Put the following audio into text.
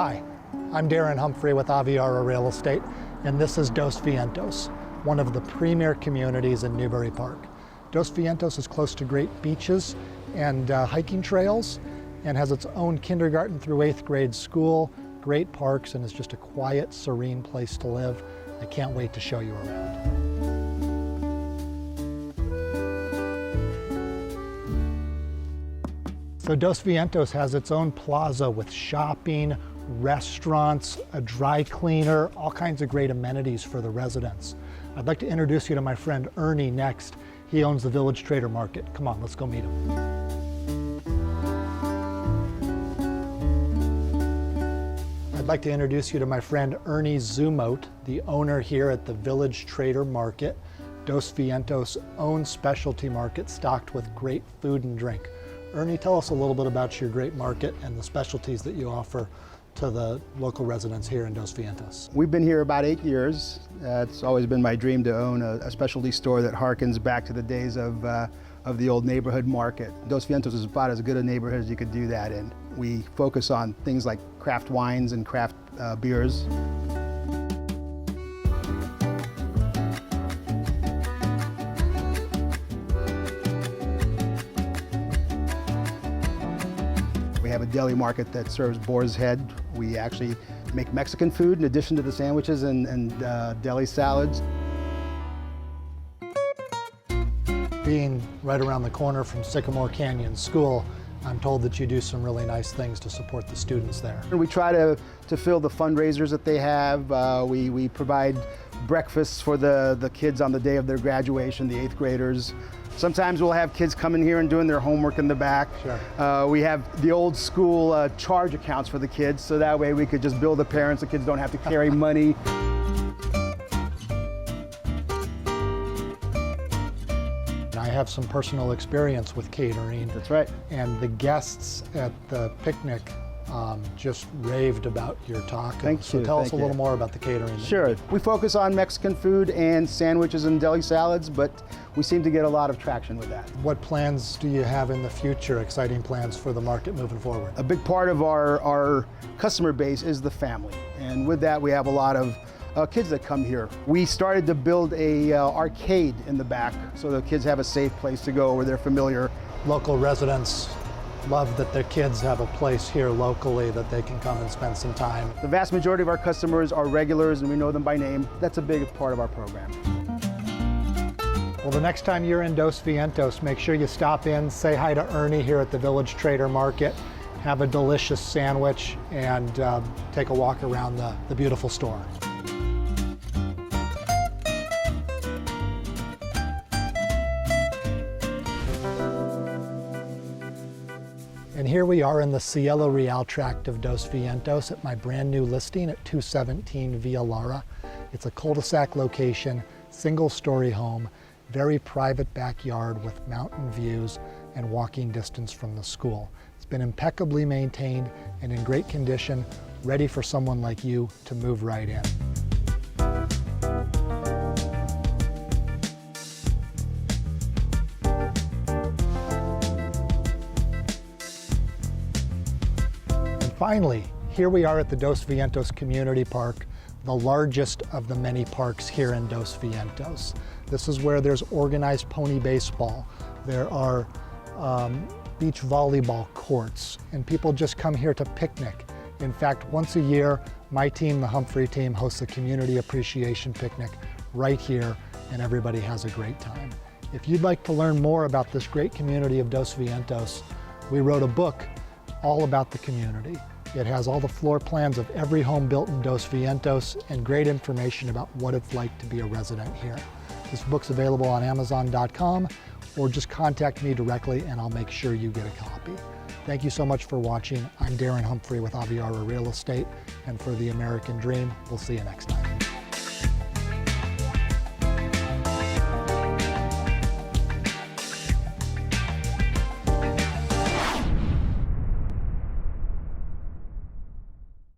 Hi, I'm Darren Humphrey with Aviara Real Estate, and this is Dos Vientos, one of the premier communities in Newbury Park. Dos Vientos is close to great beaches and hiking trails, and has its own kindergarten through 8th grade school, great parks, and is just a quiet, serene place to live. I can't wait to show you around. So Dos Vientos has its own plaza with shopping, restaurants, a dry cleaner, all kinds of great amenities for the residents. I'd like to introduce you to my friend Ernie next. He owns the Village Trader Market. Come on, let's go meet him. I'd like to introduce you to my friend Ernie Zoumot, the owner here at the Village Trader Market, Dos Vientos' own specialty market stocked with great food and drink. Ernie, tell us a little bit about your great market and the specialties that you offer to the local residents here in Dos Vientos. We've been here about 8 years. It's always been my dream to own a specialty store that harkens back to the days of the old neighborhood market. Dos Vientos is about as good a neighborhood as you could do that in. We focus on things like craft wines and craft beers. We have a deli market that serves boar's head. We actually make Mexican food in addition to the sandwiches and deli salads. Being right around the corner from Sycamore Canyon School, I'm told that you do some really nice things to support the students there. We try to fill the fundraisers that they have. We provide breakfasts for the kids on the day of their graduation, the 8th graders. Sometimes we'll have kids coming here and doing their homework in the back. Sure. We have the old school charge accounts for the kids, so that way we could just bill the parents. The kids don't have to carry money. I have some personal experience with catering. That's right. And the guests at the picnic just raved about your taco. Thank you. So tell us a little more about the catering. Sure. We focus on Mexican food and sandwiches and deli salads, but we seem to get a lot of traction with that. What plans do you have in the future, exciting plans for the market moving forward? A big part of our customer base is the family, and with that we have a lot of kids that come here. We started to build a arcade in the back so the kids have a safe place to go where they're familiar. Local residents love that their kids have a place here locally that they can come and spend some time. The vast majority of our customers are regulars and we know them by name. That's a big part of our program. Well, the next time you're in Dos Vientos, make sure you stop in, say hi to Ernie here at the Village Trader Market, have a delicious sandwich, and take a walk around the beautiful store. And here we are in the Cielo Real tract of Dos Vientos at my brand new listing at 217 Via Lara. It's a cul-de-sac location, single-story home, very private backyard with mountain views and walking distance from the school. It's been impeccably maintained and in great condition, ready for someone like you to move right in. Finally, here we are at the Dos Vientos Community Park, the largest of the many parks here in Dos Vientos. This is where there's organized pony baseball. There are beach volleyball courts, and people just come here to picnic. In fact, once a year, my team, the Humphrey team, hosts a community appreciation picnic right here, and everybody has a great time. If you'd like to learn more about this great community of Dos Vientos, we wrote a book all about the community. It has all the floor plans of every home built in Dos Vientos and great information about what it's like to be a resident here. This book's available on Amazon.com, or just contact me directly and I'll make sure you get a copy. Thank you so much for watching. I'm Darren Humphrey with Aviara Real Estate, and for the American Dream, we'll see you next time.